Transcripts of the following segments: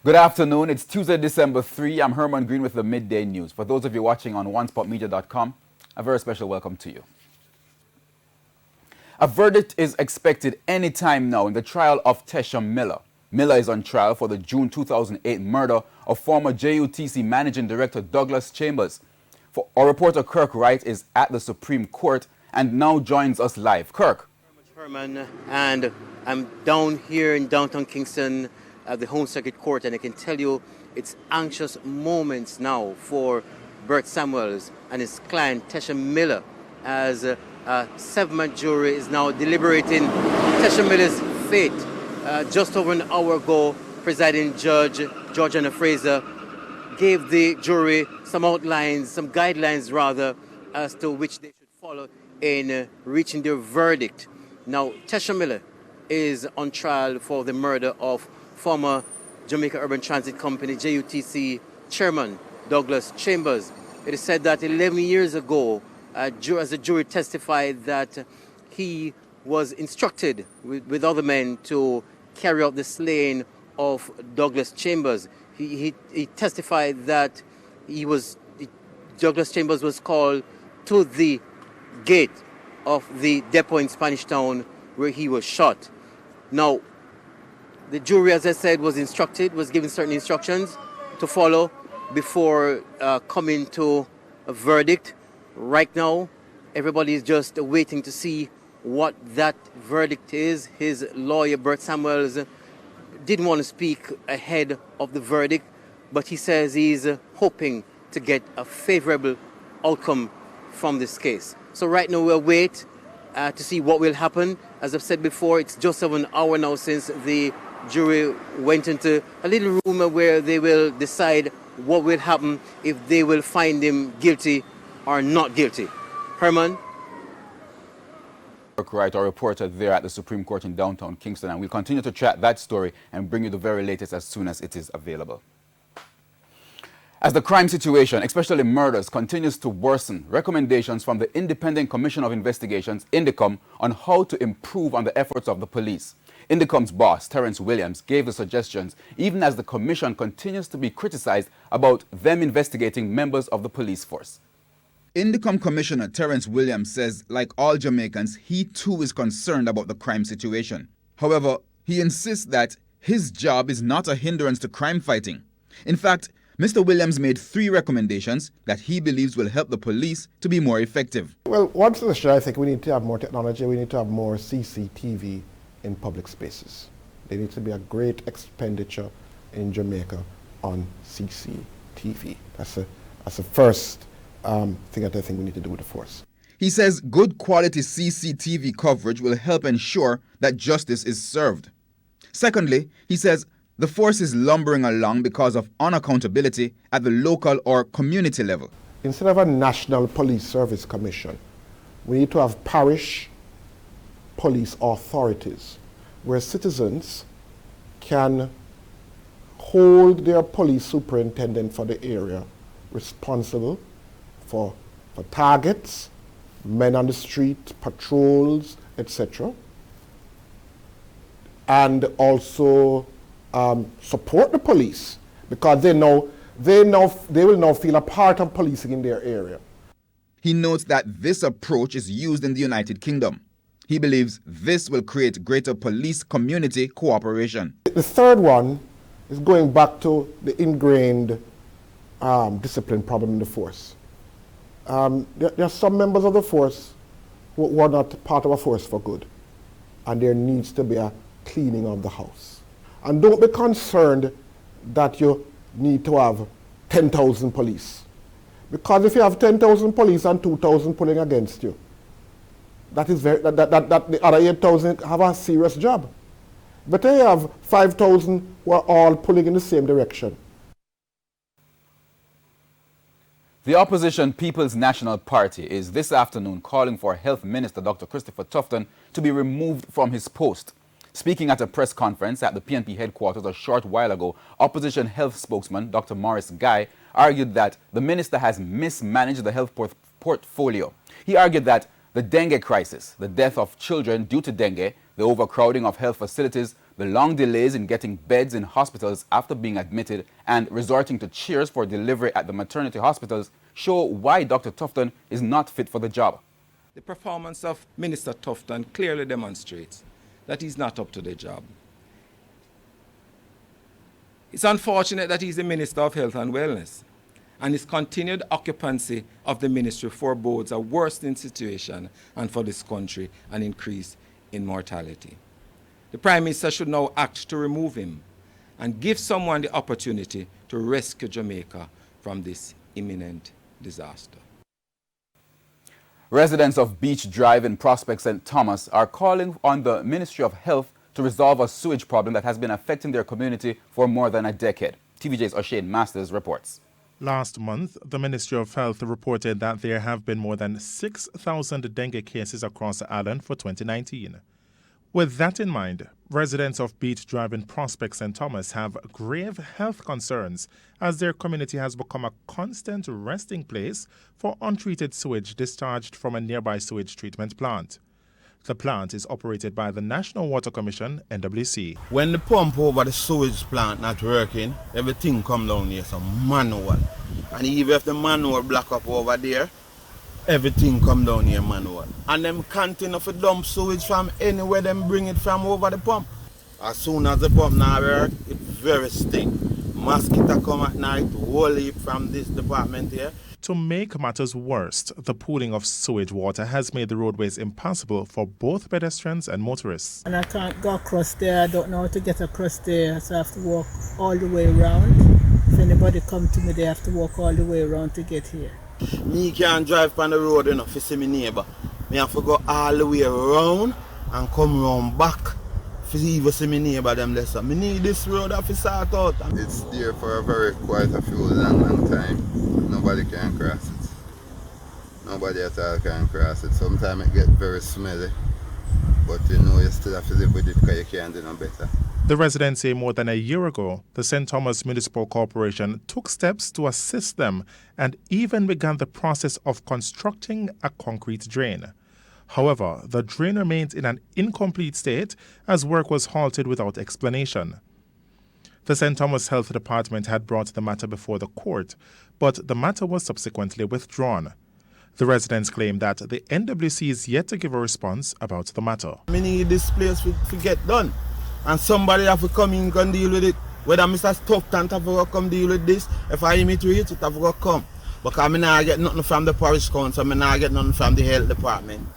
Good afternoon. It's Tuesday, December 3. I'm Herman Green with the Midday News. For those of you watching on onespotmedia.com, a very special welcome to you. A verdict is expected any time now in the trial of Tisha Miller. Miller is on trial for the June 2008 murder of former JUTC Managing Director Douglas Chambers. Our reporter Kirk Wright is at the Supreme Court and now joins us live. Kirk. Herman, and I'm down here in downtown Kingston at the Home Circuit Court, and I can tell you it's anxious moments now for Bert Samuels and his client Tisha Miller, as a seven-man jury is now deliberating Tisha Miller's fate. Just over an hour ago, presiding judge Georgiana Fraser gave the jury some outlines, some guidelines rather, as to which they should follow in reaching their verdict. Now, Tisha Miller is on trial for the murder of former Jamaica Urban Transit Company, JUTC chairman Douglas Chambers. It is said that 11 years ago, as the jury testified, that he was instructed with other men to carry out the slaying of Douglas Chambers. He testified that Douglas Chambers was called to the gate of the depot in Spanish Town where he was shot. Now, the jury, as I said, was given certain instructions to follow before coming to a verdict. Right now, everybody is just waiting to see what that verdict is. His lawyer, Bert Samuels, didn't want to speak ahead of the verdict, but he says he's hoping to get a favorable outcome from this case. So right now we'll wait to see what will happen. As I've said before, it's just over an hour now since the jury went into a little room where they will decide what will happen, if they will find him guilty or not guilty. Herman? Right, our reporter there at the Supreme Court in downtown Kingston, and we'll continue to track that story and bring you the very latest as soon as it is available. As the crime situation, especially murders, continues to worsen, recommendations from the Independent Commission of Investigations, INDECOM, on how to improve on the efforts of the police. INDECOM's boss, Terence Williams, gave the suggestions even as the commission continues to be criticized about them investigating members of the police force. INDECOM Commissioner Terence Williams says, like all Jamaicans, he too is concerned about the crime situation. However, he insists that his job is not a hindrance to crime fighting. In fact, Mr. Williams made 3 recommendations that he believes will help the police to be more effective. Well, one suggestion, I think we need to have more technology, we need to have more CCTV in public spaces. There needs to be a great expenditure in Jamaica on CCTV. That's the first thing that I think we need to do with the force. He says good quality CCTV coverage will help ensure that justice is served. Secondly, he says the force is lumbering along because of unaccountability at the local or community level. Instead of a national police service commission, we need to have parish police authorities where citizens can hold their police superintendent for the area responsible for targets, men on the street, patrols, etc. And also support the police, because they will now feel a part of policing in their area. He notes that this approach is used in the United Kingdom. He believes this will create greater police-community cooperation. The third one is going back to the ingrained discipline problem in the force. There are some members of the force who are not part of a force for good, and there needs to be a cleaning of the house. And don't be concerned that you need to have 10,000 police, because if you have 10,000 police and 2,000 pulling against you, that the other 8,000 have a serious job. But you have 5,000 who are all pulling in the same direction. The opposition People's National Party is this afternoon calling for Health Minister Dr. Christopher Tufton to be removed from his post. Speaking at a press conference at the PNP headquarters a short while ago, opposition health spokesman Dr. Morris Guy argued that the minister has mismanaged the health portfolio. He argued that The dengue crisis, the death of children due to dengue, the overcrowding of health facilities, the long delays in getting beds in hospitals after being admitted, and resorting to chairs for delivery at the maternity hospitals show why Dr. Tufton is not fit for the job. The performance of Minister Tufton clearly demonstrates that he's not up to the job. It's unfortunate that he's the Minister of Health and Wellness, and his continued occupancy of the ministry forebodes a worsening situation and for this country an increase in mortality. The Prime Minister should now act to remove him and give someone the opportunity to rescue Jamaica from this imminent disaster. Residents of Beach Drive in Prospect St. Thomas are calling on the Ministry of Health to resolve a sewage problem that has been affecting their community for more than a decade. TVJ's O'Shane Masters reports. Last month, the Ministry of Health reported that there have been more than 6,000 dengue cases across the island for 2019. With that in mind, residents of Beach Drive in Prospect St. Thomas have grave health concerns as their community has become a constant resting place for untreated sewage discharged from a nearby sewage treatment plant. The plant is operated by the National Water Commission, NWC. When the pump over the sewage plant not working, everything come down here, some manual. And even if the manual block up over there, everything come down here manual. And them continue to dump sewage from anywhere them bring it from over the pump. As soon as the pump not work, it very stink. Mosquito come at night, whole heap from this department here. To make matters worse, the pooling of sewage water has made the roadways impassable for both pedestrians and motorists. And I can't go across there, I don't know how to get across there, so I have to walk all the way around. If anybody come to me, they have to walk all the way around to get here. Me can't drive on the road enough to see my neighbor. Me have to go all the way around and come round back to even see my neighbor them lesson. Me need this road to sort out. It's there for a very quite a few long time. Nobody can cross it. Nobody at all can cross it. Sometimes it gets very smelly, but you know you still have to live with it because you can't do no better. The residents say more than a year ago, the St. Thomas Municipal Corporation took steps to assist them and even began the process of constructing a concrete drain. However, the drain remains in an incomplete state as work was halted without explanation. The St. Thomas Health Department had brought the matter before the court, but the matter was subsequently withdrawn. The residents claim that the NWC is yet to give a response about the matter. We need this place to get done, and somebody have to come in and deal with it. Whether Mr. Tufton have to come deal with this, if I imitate it, have to come. Because I not get nothing from the parish council, I not get nothing from the health department.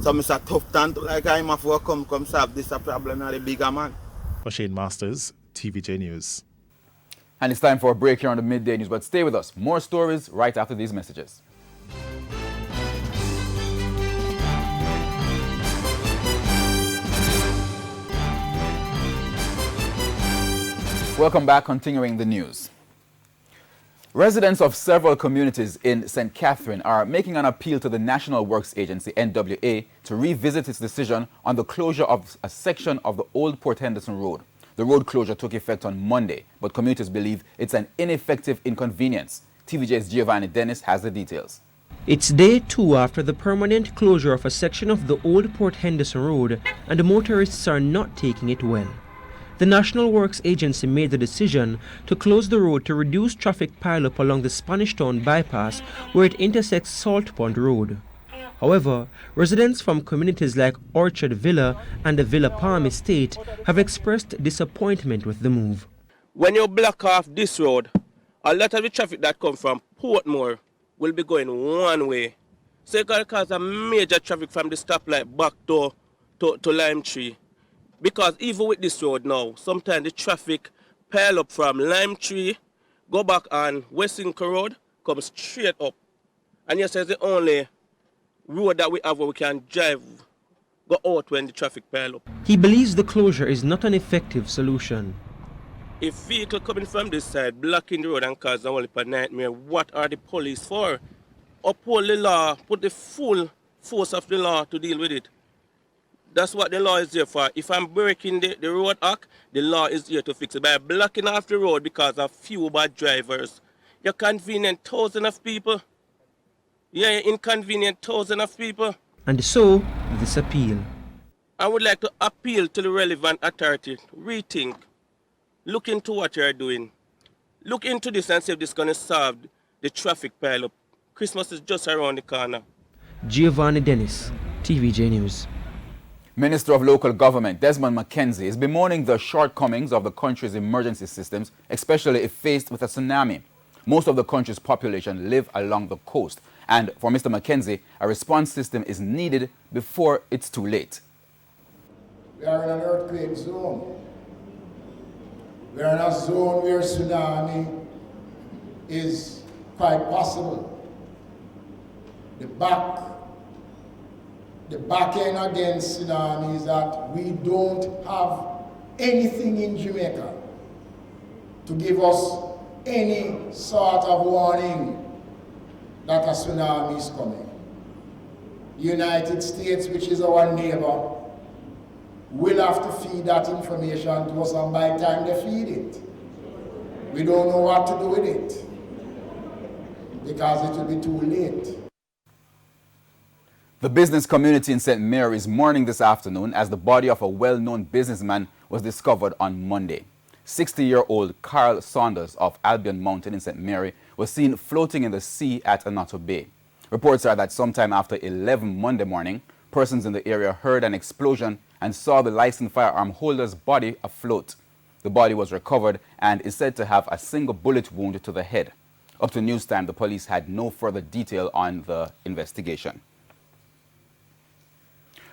So Mr. Tufton, like I have to come solve this problem of the bigger man. O'Shane Masters, TVJ News. And it's time for a break here on the Midday News, but stay with us. More stories right after these messages. Welcome back, continuing the news. Residents of several communities in St. Catherine are making an appeal to the National Works Agency, NWA, to revisit its decision on the closure of a section of the old Port Henderson Road. The road closure took effect on Monday, but commuters believe it's an ineffective inconvenience. TVJ's Giovanni Dennis has the details. It's day 2 after the permanent closure of a section of the old Port Henderson Road, and the motorists are not taking it well. The National Works Agency made the decision to close the road to reduce traffic pileup along the Spanish Town bypass where it intersects Salt Pond Road. However, residents from communities like Orchard Villa and the Villa Palm Estate have expressed disappointment with the move. When you block off this road, a lot of the traffic that comes from Portmore will be going one way. So it can cause a major traffic from the stoplight back to Lime Tree. Because even with this road now, sometimes the traffic pile up from Lime Tree, go back on Westinco Road, come straight up. And yes, it's the only road that we have where we can drive, go out when the traffic pile up. He believes the closure is not an effective solution. If vehicle coming from this side, blocking the road and causing only a nightmare, what are the police for? Uphold the law, put the full force of the law to deal with it. That's what the law is there for. If I'm breaking the road act, the law is here to fix it. By blocking off the road because of few bad drivers, you convenient thousands of people. Yeah, you inconvenient thousands of people. And so, this appeal. I would like to appeal to the relevant authority, rethink, look into what you're doing. Look into this and see if this is going to solve the traffic pile-up. Christmas is just around the corner. Giovanni Dennis, TVJ News. Minister of Local Government Desmond McKenzie is bemoaning the shortcomings of the country's emergency systems, especially if faced with a tsunami. Most of the country's population live along the coast, and for Mr. McKenzie, a response system is needed before it's too late. We are in an earthquake zone. We are in a zone where tsunami is quite possible. The back end against tsunami is that we don't have anything in Jamaica to give us any sort of warning that a tsunami is coming. The United States, which is our neighbor, will have to feed that information to us, and by the time they feed it, we don't know what to do with it because it will be too late. The business community in St. Mary is mourning this afternoon as the body of a well-known businessman was discovered on Monday. 60-year-old Carl Saunders of Albion Mountain in St. Mary was seen floating in the sea at Anoto Bay. Reports are that sometime after 11 Monday morning, persons in the area heard an explosion and saw the licensed firearm holder's body afloat. The body was recovered and is said to have a single bullet wound to the head. Up to news time, the police had no further detail on the investigation.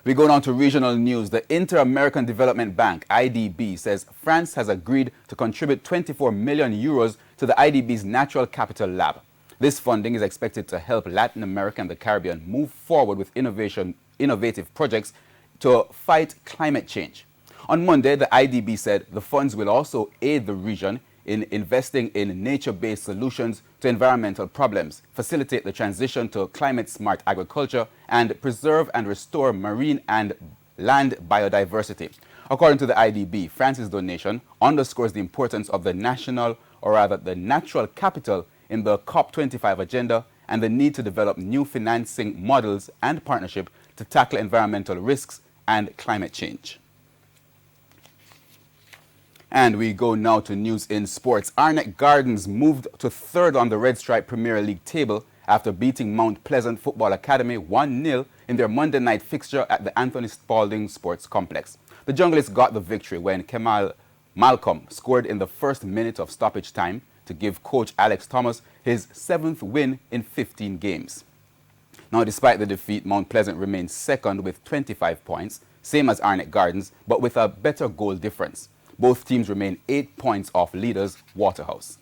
We go on to regional news. The Inter-American Development Bank, IDB, says France has agreed to contribute 24 million euros to the IDB's Natural Capital Lab. This funding is expected to help Latin America and the Caribbean move forward with innovative projects to fight climate change. On Monday, the IDB said the funds will also aid the region in investing in nature-based solutions to environmental problems, facilitate the transition to climate-smart agriculture, and preserve and restore marine and land biodiversity. According to the IDB, France's donation underscores the importance of the natural capital in the COP25 agenda and the need to develop new financing models and partnership to tackle environmental risks and climate change. And we go now to news in sports. Arnett Gardens moved to third on the Red Stripe Premier League table after beating Mount Pleasant Football Academy 1-0 in their Monday night fixture at the Anthony Spalding Sports Complex. The Junglists got the victory when Kemal Malcolm scored in the first minute of stoppage time to give coach Alex Thomas his 7th win in 15 games. Now, despite the defeat, Mount Pleasant remains second with 25 points, same as Arnett Gardens, but with a better goal difference. Both teams remain 8 points off leaders Waterhouse.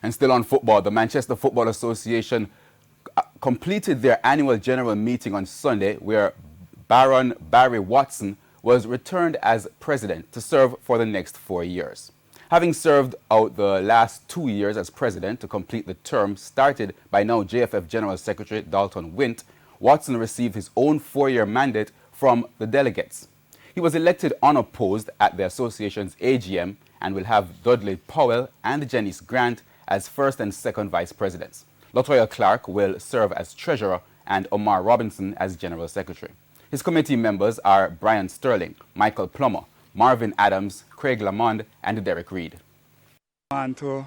And still on football, the Manchester Football Association completed their annual general meeting on Sunday, where Baron Barry Watson was returned as president to serve for the next 4 years. Having served out the last 2 years as president to complete the term started by now JFF General Secretary Dalton Wint, Watson received his own 4-year mandate from the delegates. He was elected unopposed at the association's AGM and will have Dudley Powell and Janice Grant as first and second vice presidents. Latoya Clark will serve as treasurer and Omar Robinson as general secretary. His committee members are Brian Sterling, Michael Plummer, Marvin Adams, Craig Lamond, and Derek Reed. I want to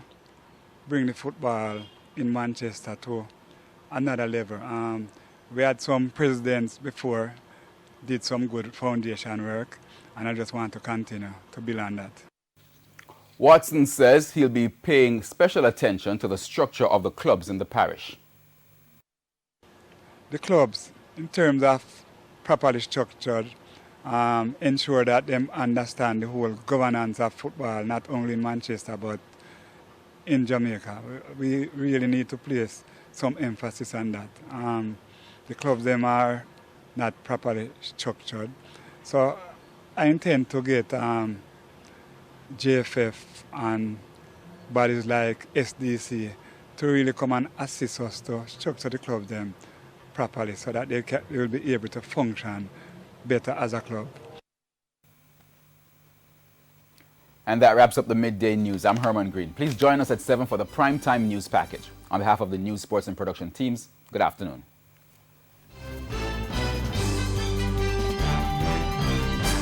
bring the football in Manchester to another level. We had some presidents before, did some good foundation work, and I just want to continue to build on that. Watson says he'll be paying special attention to the structure of the clubs in the parish. The clubs, in terms of properly structured, ensure that they understand the whole governance of football, not only in Manchester but in Jamaica. We really need to place some emphasis on that. The clubs, them are not properly structured. So I intend to get JFF and bodies like SDC to really come and assist us to structure the clubs them properly so that they will be able to function better as a club. And that wraps up the Midday News. I'm Herman Green. Please join us at 7 for the Primetime News Package. On behalf of the News, Sports and Production teams, good afternoon.